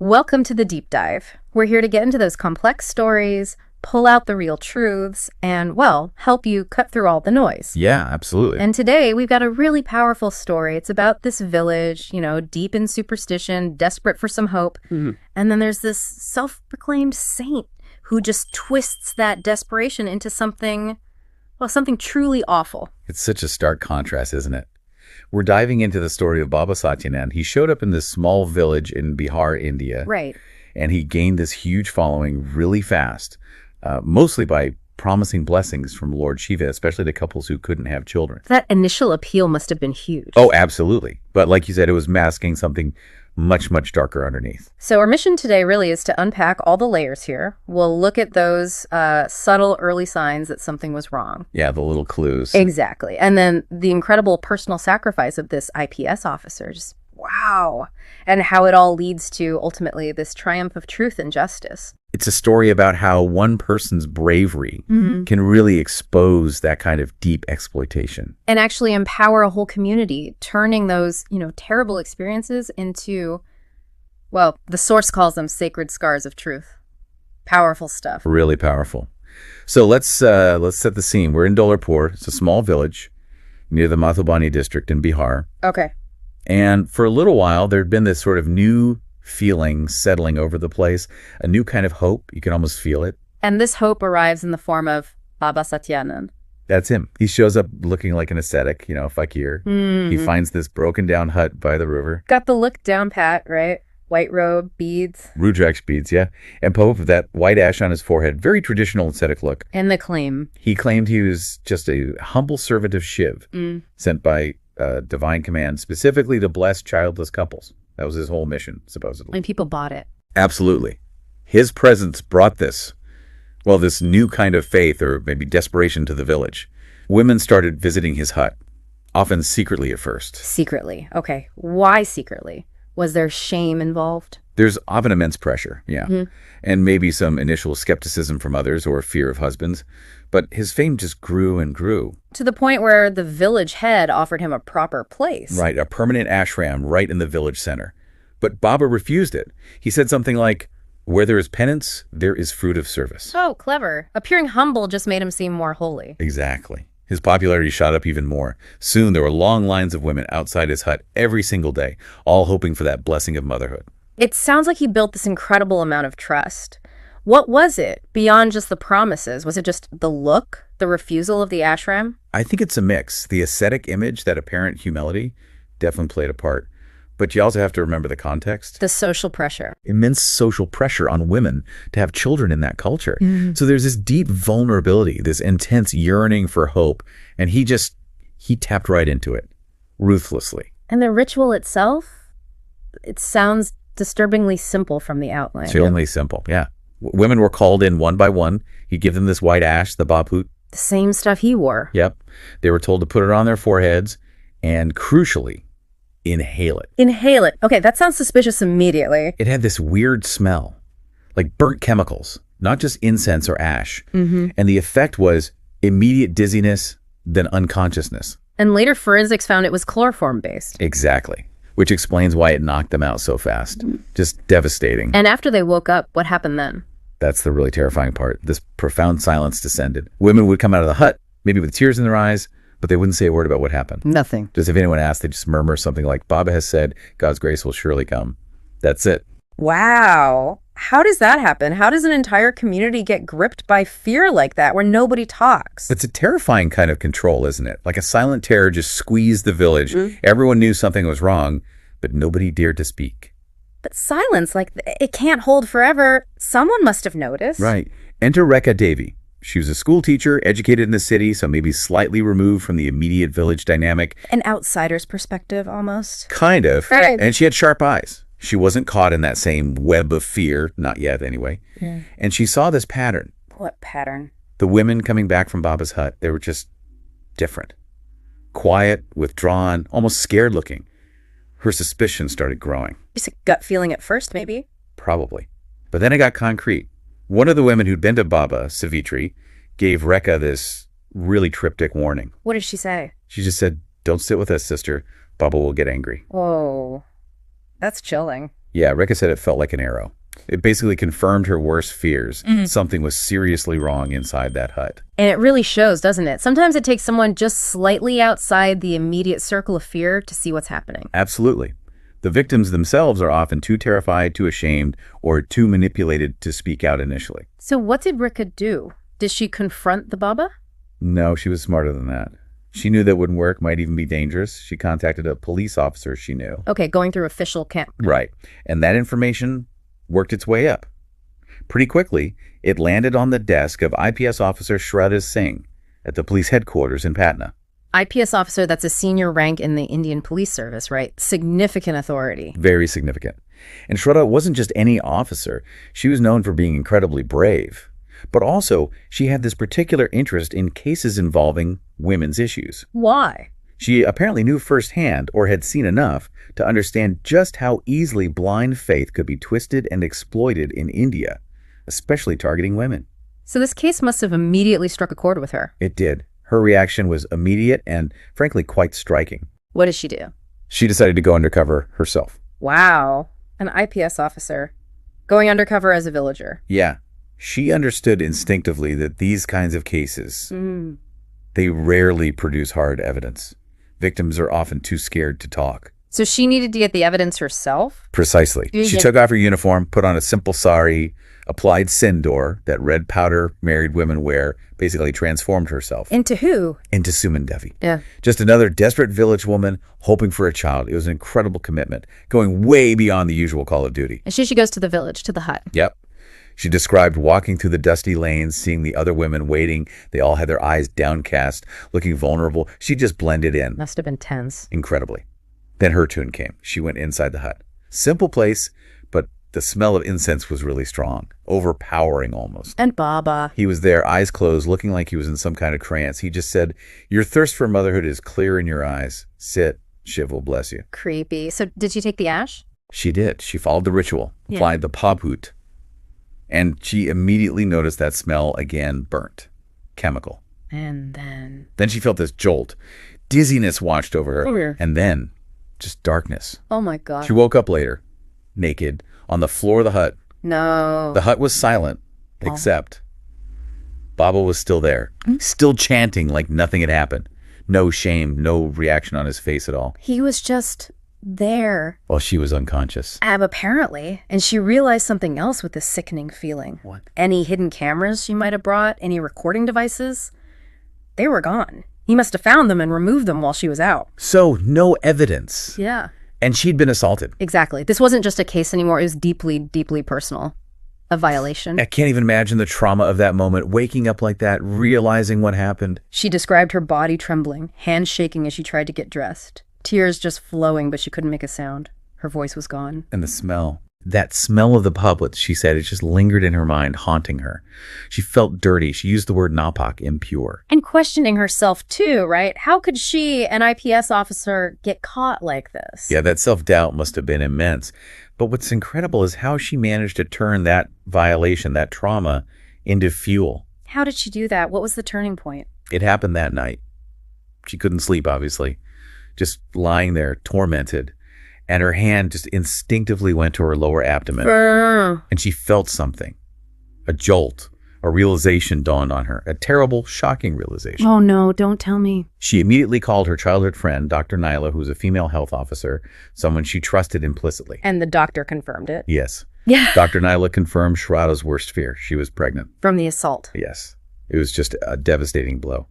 Welcome to the deep dive. We're here to get into those complex stories, pull out the real truths, and, well, help you cut through all the noise. Yeah, absolutely. And today we've got a really powerful story. It's about this village, deep in superstition, desperate for some hope. Mm-hmm. And then there's this self-proclaimed saint who just twists that desperation into something truly awful. It's such a stark contrast, isn't it? We're diving into the story of Baba Satyanand. He showed up in this small village in Bihar, India. Right. And he gained this huge following really fast, mostly by promising blessings from Lord Shiva, especially to couples who couldn't have children. That initial appeal must have been huge. Oh, absolutely. But like you said, it was masking something much, much darker underneath. So our mission today really is to unpack all the layers here. We'll look at those subtle early signs that something was wrong. Yeah, the little clues. Exactly. And then the incredible personal sacrifice of this IPS officer. Just wow. And how it all leads to, ultimately, this triumph of truth and justice. It's a story about how one person's bravery can really expose that kind of deep exploitation. And actually empower a whole community, turning those, terrible experiences into, well, the source calls them sacred scars of truth. Powerful stuff. Really powerful. So let's set the scene. We're in Dholarpur. It's a small village near the Madhubani district in Bihar. Okay. And for a little while, there'd been this sort of new feeling settling over the place, a new kind of hope. You can almost feel it. And this hope arrives in the form of Baba Satyanand. That's him. He shows up looking like an ascetic, a fakir. He finds this broken down hut by the river. Got the look down pat, right? White robe, beads. Rudraksh beads, yeah. And Pope with that white ash on his forehead. Very traditional ascetic look. And the claim. He claimed he was just a humble servant of Shiv, sent by divine command specifically to bless childless couples. That was his whole mission, supposedly. And people bought it. Absolutely. His presence brought this new kind of faith or maybe desperation to the village. Women started visiting his hut, often secretly at first. Secretly. Okay. Why secretly? Was there shame involved? There's often immense pressure, yeah. And maybe some initial skepticism from others or fear of husbands. But his fame just grew and grew. To the point where the village head offered him a proper place. Right, a permanent ashram right in the village center. But Baba refused it. He said something like, "Where there is penance, there is fruit of service." Oh, clever. Appearing humble just made him seem more holy. Exactly. His popularity shot up even more. Soon there were long lines of women outside his hut every single day, all hoping for that blessing of motherhood. It sounds like he built this incredible amount of trust. What was it beyond just the promises? Was it just the look, the refusal of the ashram? I think it's a mix. The ascetic image, that apparent humility, definitely played a part. But you also have to remember the context. The social pressure. Immense social pressure on women to have children in that culture. So there's this deep vulnerability, this intense yearning for hope. And he tapped right into it, ruthlessly. And the ritual itself, it sounds disturbingly simple from the outline. Chillingly simple, yeah. Women were called in one by one. He'd give them this white ash, the baput. The same stuff he wore. Yep. They were told to put it on their foreheads and, crucially, inhale it. Inhale it. Okay, that sounds suspicious immediately. It had this weird smell, like burnt chemicals, not just incense or ash. And the effect was immediate dizziness, then unconsciousness. And later forensics found it was chloroform-based. Exactly. Which explains why it knocked them out so fast. Just devastating. And after they woke up, what happened then? That's the really terrifying part. This profound silence descended. Women would come out of the hut, maybe with tears in their eyes, but they wouldn't say a word about what happened. Nothing. Just if anyone asked, they'd just murmur something like, "Baba has said, God's grace will surely come." That's it. Wow. How does that happen? How does an entire community get gripped by fear like that where nobody talks? It's a terrifying kind of control, isn't it? Like a silent terror just squeezed the village. Everyone knew something was wrong, but nobody dared to speak. But silence, it can't hold forever. Someone must have noticed. Right. Enter Rekha Devi. She was a school teacher, educated in the city, so maybe slightly removed from the immediate village dynamic. An outsider's perspective, almost. Kind of. Right. And she had sharp eyes. She wasn't caught in that same web of fear, not yet anyway. And she saw this pattern. What pattern? The women coming back from Baba's hut, they were just different. Quiet, withdrawn, almost scared looking. Her suspicion started growing. Just a gut feeling at first, maybe. Probably. But then it got concrete. One of the women who'd been to Baba, Savitri, gave Rekha this really cryptic warning. What did she say? She just said, "Don't sit with us, sister. Baba will get angry." Whoa. That's chilling. Yeah, Rekha said it felt like an arrow. It basically confirmed her worst fears. Something was seriously wrong inside that hut. And it really shows, doesn't it? Sometimes it takes someone just slightly outside the immediate circle of fear to see what's happening. Absolutely. The victims themselves are often too terrified, too ashamed, or too manipulated to speak out initially. So what did Rekha do? Did she confront the Baba? No, she was smarter than that. She knew that wouldn't work, might even be dangerous. She contacted a police officer she knew. Okay, going through official camp. Right. And that information worked its way up. Pretty quickly, it landed on the desk of IPS officer Shraddha Singh at the police headquarters in Patna. IPS officer, that's a senior rank in the Indian police service, right? Significant authority. Very significant. And Shraddha wasn't just any officer. She was known for being incredibly brave. But also, she had this particular interest in cases involving women's issues. Why? She apparently knew firsthand, or had seen enough, to understand just how easily blind faith could be twisted and exploited in India, especially targeting women. So this case must have immediately struck a chord with her. It did. Her reaction was immediate and, frankly, quite striking. What did she do? She decided to go undercover herself. Wow. An IPS officer. Going undercover as a villager. Yeah. She understood instinctively that these kinds of cases, they rarely produce hard evidence. Victims are often too scared to talk. So she needed to get the evidence herself? Precisely. She took off her uniform, put on a simple sari, applied sindoor, that red powder married women wear, basically transformed herself. Into who? Into Suman Devi. Yeah. Just another desperate village woman hoping for a child. It was an incredible commitment, going way beyond the usual call of duty. And she goes to the village, to the hut. Yep. She described walking through the dusty lanes, seeing the other women waiting. They all had their eyes downcast, looking vulnerable. She just blended in. Must have been tense. Incredibly. Then her turn came. She went inside the hut. Simple place, but the smell of incense was really strong, overpowering almost. And Baba. He was there, eyes closed, looking like he was in some kind of trance. He just said, "Your thirst for motherhood is clear in your eyes. Sit. Shiv will bless you." Creepy. So did she take the ash? She did. She followed the ritual, applied the pabhut. And she immediately noticed that smell again, burnt, chemical. And then she felt this jolt. Dizziness washed over her. Come here. And then just darkness. Oh my God. She woke up later, naked, on the floor of the hut. No. The hut was silent, except Baba was still there, still chanting like nothing had happened. No shame, no reaction on his face at all. He was just there. Well, she was unconscious. Apparently. And she realized something else with this sickening feeling. What? Any hidden cameras she might have brought, any recording devices, they were gone. He must have found them and removed them while she was out. So, no evidence. Yeah. And she'd been assaulted. Exactly. This wasn't just a case anymore. It was deeply, deeply personal. A violation. I can't even imagine the trauma of that moment, waking up like that, realizing what happened. She described her body trembling, hands shaking as she tried to get dressed. Tears just flowing, but she couldn't make a sound. Her voice was gone. And the smell. That smell of the pabhut, she said, it just lingered in her mind, haunting her. She felt dirty. She used the word napak, impure. And questioning herself too, right? How could she, an IPS officer, get caught like this? Yeah, that self-doubt must have been immense. But what's incredible is how she managed to turn that violation, that trauma, into fuel. How did she do that? What was the turning point? It happened that night. She couldn't sleep, obviously. Just lying there, tormented. And her hand just instinctively went to her lower abdomen. And she felt something. A jolt, a realization dawned on her. A terrible, shocking realization. Oh no, don't tell me. She immediately called her childhood friend, Dr. Nyla, who was a female health officer, someone she trusted implicitly. And the doctor confirmed it? Yes. Yeah. Dr. Nyla confirmed Shraddha's worst fear. She was pregnant. From the assault? Yes. It was just a devastating blow.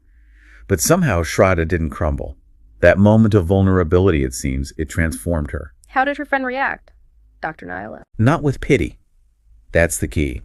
But somehow Shraddha didn't crumble. That moment of vulnerability, it seems, it transformed her. How did her friend react, Dr. Nyla? Not with pity. That's the key.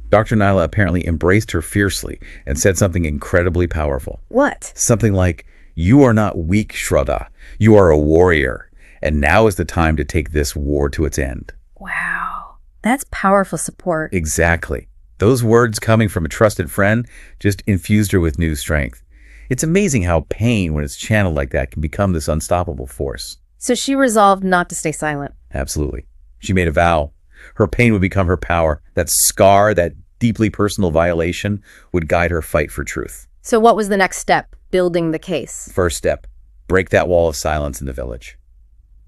Dr. Nyla apparently embraced her fiercely and said something incredibly powerful. What? Something like, "You are not weak, Shraddha. You are a warrior. And now is the time to take this war to its end." Wow. That's powerful support. Exactly. Those words coming from a trusted friend just infused her with new strength. It's amazing how pain, when it's channeled like that, can become this unstoppable force. So she resolved not to stay silent. Absolutely. She made a vow. Her pain would become her power. That scar, that deeply personal violation, would guide her fight for truth. So what was the next step? Building the case. First step, break that wall of silence in the village.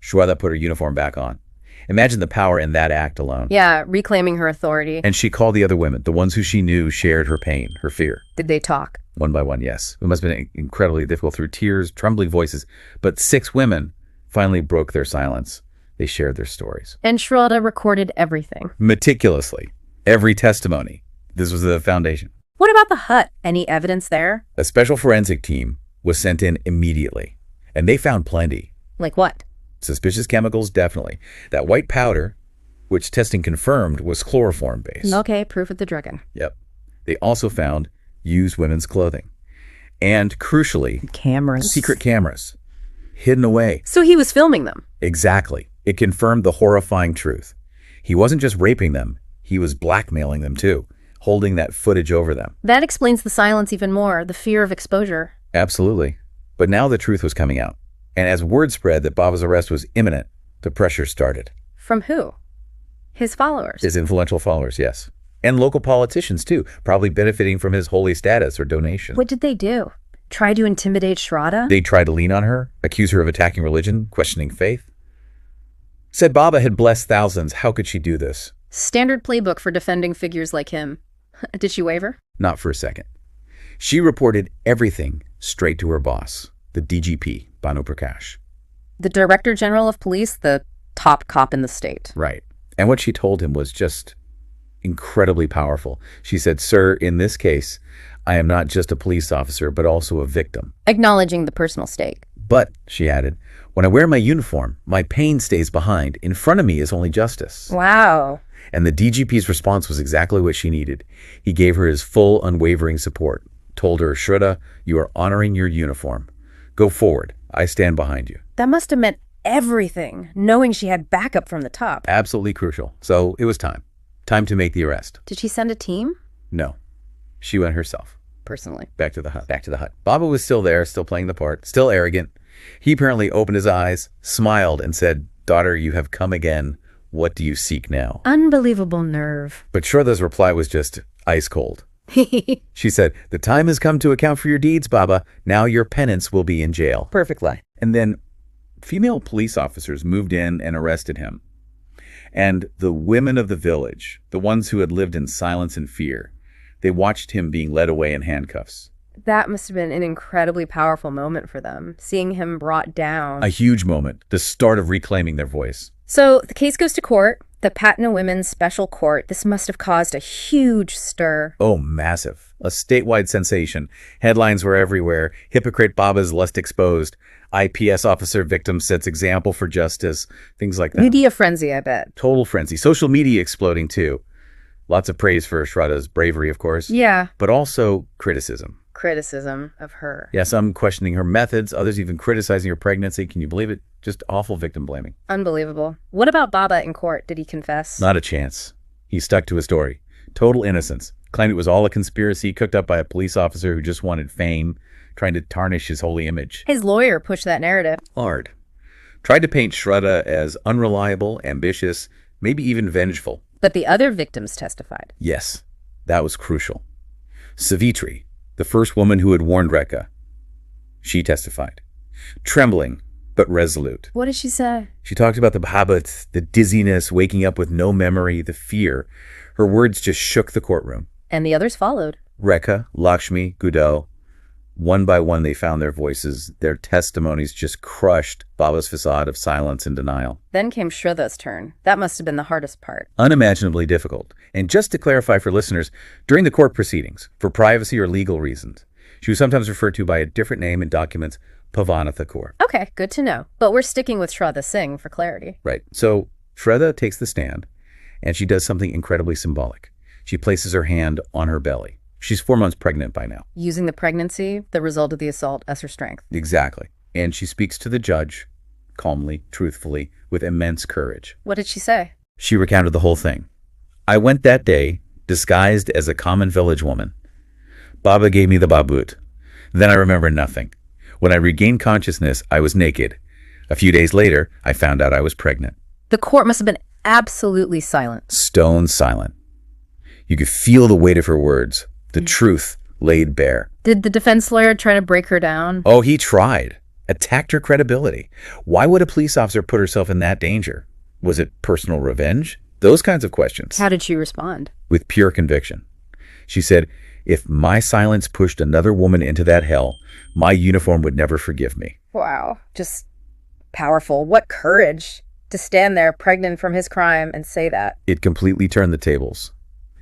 Shraddha put her uniform back on. Imagine the power in that act alone. Yeah, reclaiming her authority. And she called the other women, the ones who she knew shared her pain, her fear. Did they talk? One by one, yes. It must have been incredibly difficult through tears, trembling voices. But 6 women finally broke their silence. They shared their stories. And Shraddha recorded everything. Meticulously. Every testimony. This was the foundation. What about the hut? Any evidence there? A special forensic team was sent in immediately. And they found plenty. Like what? Suspicious chemicals, definitely. That white powder, which testing confirmed was chloroform-based. Okay, proof of the drugging. Yep. They also found used women's clothing. And crucially, cameras. Secret cameras. Hidden away. So he was filming them. Exactly. It confirmed the horrifying truth. He wasn't just raping them, he was blackmailing them too, holding that footage over them. That explains the silence even more, the fear of exposure. Absolutely. But now the truth was coming out. And as word spread that Baba's arrest was imminent, the pressure started. From who? His followers? His influential followers, yes. And local politicians too, probably benefiting from his holy status or donation. What did they do? Try to intimidate Shraddha? They tried to lean on her, accuse her of attacking religion, questioning faith. Said Baba had blessed thousands. How could she do this? Standard playbook for defending figures like him. Did she waver? Not for a second. She reported everything straight to her boss, the DGP, Banu Prakash. The Director General of Police, the top cop in the state. Right. And what she told him was just incredibly powerful. She said, "Sir, in this case, I am not just a police officer, but also a victim." Acknowledging the personal stake. But, she added, when I wear my uniform, my pain stays behind. In front of me is only justice. Wow. And the DGP's response was exactly what she needed. He gave her his full, unwavering support. Told her, "Shraddha, you are honoring your uniform. Go forward. I stand behind you." That must have meant everything, knowing she had backup from the top. Absolutely crucial. So it was time. Time to make the arrest. Did she send a team? No. She went herself. Personally. Back to the hut. Back to the hut. Baba was still there, still playing the part, still arrogant. He apparently opened his eyes, smiled, and said, "Daughter, you have come again. What do you seek now?" Unbelievable nerve. But Shraddha's reply was just ice cold. She said, "The time has come to account for your deeds, Baba. Now your penance will be in jail." Perfect line. And then female police officers moved in and arrested him. And the women of the village, the ones who had lived in silence and fear, they watched him being led away in handcuffs. That must have been an incredibly powerful moment for them, seeing him brought down. A huge moment, the start of reclaiming their voice. So the case goes to court, the Patna Women's Special Court. This must have caused a huge stir. Oh, massive. A statewide sensation. Headlines were everywhere. Hypocrite Baba's lust exposed. IPS officer victim sets example for justice. Things like that. Media frenzy, I bet. Total frenzy. Social media exploding too. Lots of praise for Shraddha's bravery, of course. Yeah. But also criticism. Criticism of her. Yeah, some questioning her methods, others even criticizing her pregnancy. Can you believe it? Just awful victim blaming. Unbelievable. What about Baba in court? Did he confess? Not a chance. He stuck to his story. Total innocence. Claimed it was all a conspiracy cooked up by a police officer who just wanted fame, trying to tarnish his holy image. His lawyer pushed that narrative. Hard. Tried to paint Shraddha as unreliable, ambitious, maybe even vengeful. But the other victims testified. Yes, that was crucial. Savitri, the first woman who had warned Rekha, she testified. Trembling, but resolute. What did she say? She talked about the habits, the dizziness, waking up with no memory, the fear. Her words just shook the courtroom. And the others followed. Rekha, Lakshmi, Gudo, one by one they found their voices. Their testimonies just crushed Baba's facade of silence and denial. Then came Shraddha's turn. That must have been the hardest part. Unimaginably difficult. And just to clarify for listeners, during the court proceedings, for privacy or legal reasons, she was sometimes referred to by a different name in documents, Pavanatha Kaur. Okay, good to know. But we're sticking with Shraddha Singh for clarity. Right. So Shraddha takes the stand, and she does something incredibly symbolic. She places her hand on her belly. She's 4 months pregnant by now. Using the pregnancy, the result of the assault, as her strength. Exactly. And she speaks to the judge, calmly, truthfully, with immense courage. What did she say? She recounted the whole thing. "I went that day, disguised as a common village woman. Baba gave me the babut. Then I remember nothing. When I regained consciousness, I was naked. A few days later, I found out I was pregnant." The court must have been absolutely silent. Stone silent. You could feel the weight of her words. The truth laid bare. Did the defense lawyer try to break her down? Oh, he tried. Attacked her credibility. Why would a police officer put herself in that danger? Was it personal revenge? Those kinds of questions. How did she respond? With pure conviction. She said, if my silence pushed another woman into that hell, my uniform would never forgive me. Wow. Just powerful. What courage to stand there pregnant from his crime and say that. It completely turned the tables.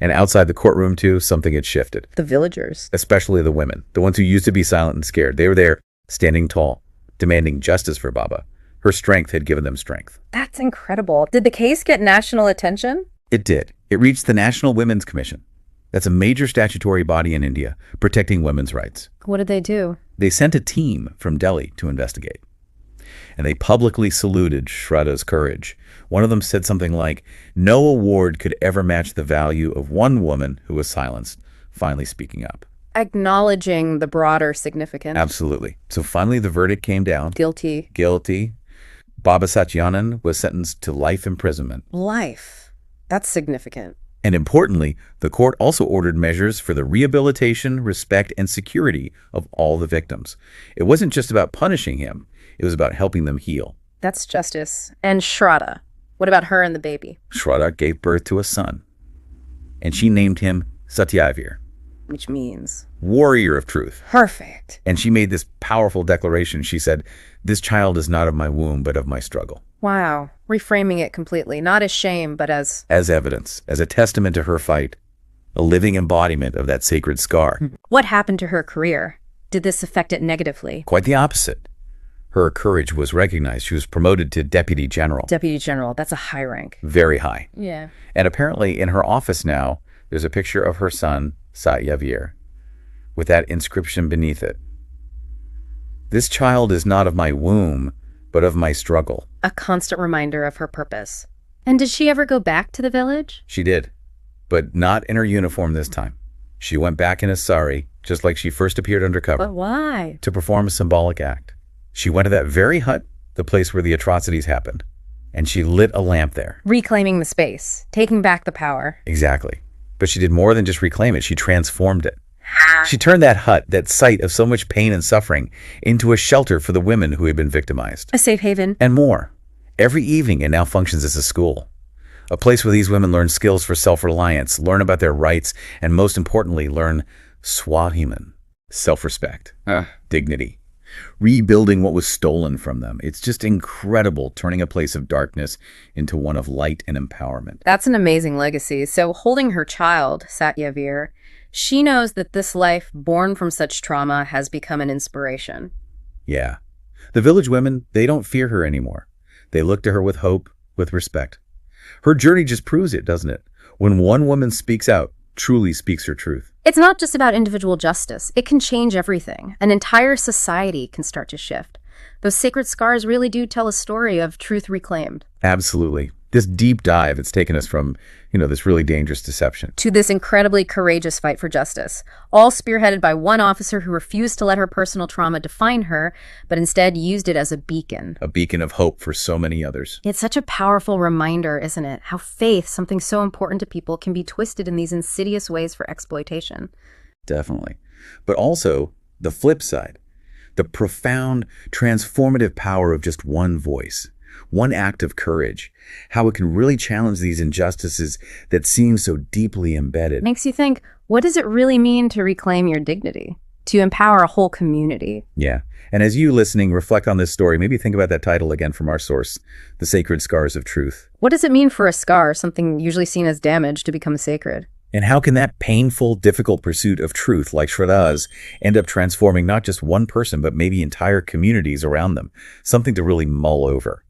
And outside the courtroom, too, something had shifted. The villagers. Especially the women, the ones who used to be silent and scared. They were there, standing tall, demanding justice for Baba. Her strength had given them strength. That's incredible. Did the case get national attention? It did. It reached the National Women's Commission. That's a major statutory body in India protecting women's rights. What did they do? They sent a team from Delhi to investigate. And they publicly saluted Shraddha's courage. One of them said something like, no award could ever match the value of one woman who was silenced, finally speaking up. Acknowledging the broader significance. Absolutely. So finally the verdict came down. Guilty. Guilty. Baba Satyanand was sentenced to life imprisonment. Life. That's significant. And importantly, the court also ordered measures for the rehabilitation, respect, and security of all the victims. It wasn't just about punishing him. It was about helping them heal. That's justice. And Shraddha. What about her and the baby? Shraddha gave birth to a son. And she named him Satyavir. Which means? Warrior of truth. Perfect. And she made this powerful declaration. She said, this child is not of my womb, but of my struggle. Wow. Reframing it completely. Not as shame, but as evidence, as a testament to her fight. A living embodiment of that sacred scar. What happened to her career? Did this affect it negatively? Quite the opposite. Her courage was recognized. She was promoted to deputy general. Deputy general. That's a high rank. Very high. Yeah. And apparently in her office now, there's a picture of her son, Satyavir, with that inscription beneath it. This child is not of my womb, but of my struggle. A constant reminder of her purpose. And did she ever go back to the village? She did, but not in her uniform this time. She went back in a sari, just like she first appeared undercover. But why? To perform a symbolic act. She went to that very hut, the place where the atrocities happened, and she lit a lamp there. Reclaiming the space, taking back the power. Exactly. But she did more than just reclaim it. She transformed it. She turned that hut, that site of so much pain and suffering, into a shelter for the women who had been victimized. A safe haven. And more. Every evening it now functions as a school. A place where these women learn skills for self-reliance, learn about their rights, and most importantly, learn Swahiman, self-respect, dignity, rebuilding what was stolen from them. It's just incredible, turning a place of darkness into one of light and empowerment. That's an amazing legacy. So holding her child, Satyavir, she knows that this life born from such trauma has become an inspiration. Yeah. The village women, they don't fear her anymore. They look to her with hope, with respect. Her journey just proves it, doesn't it? When one woman speaks out, truly speaks her truth. It's not just about individual justice. It can change everything. An entire society can start to shift. Those sacred scars really do tell a story of truth reclaimed. Absolutely. This deep dive, it's taken us from, this really dangerous deception to this incredibly courageous fight for justice, all spearheaded by one officer who refused to let her personal trauma define her, but instead used it as a beacon. A beacon of hope for so many others. It's such a powerful reminder, isn't it? How faith, something so important to people, can be twisted in these insidious ways for exploitation. Definitely. But also, the flip side, the profound, transformative power of just one voice. One act of courage, how it can really challenge these injustices that seem so deeply embedded. Makes you think, what does it really mean to reclaim your dignity? To empower a whole community? Yeah. And as you listening reflect on this story, maybe think about that title again from our source, The Sacred Scars of Truth. What does it mean for a scar, something usually seen as damage, to become sacred? And how can that painful, difficult pursuit of truth, like Shraddha's, end up transforming not just one person, but maybe entire communities around them? Something to really mull over.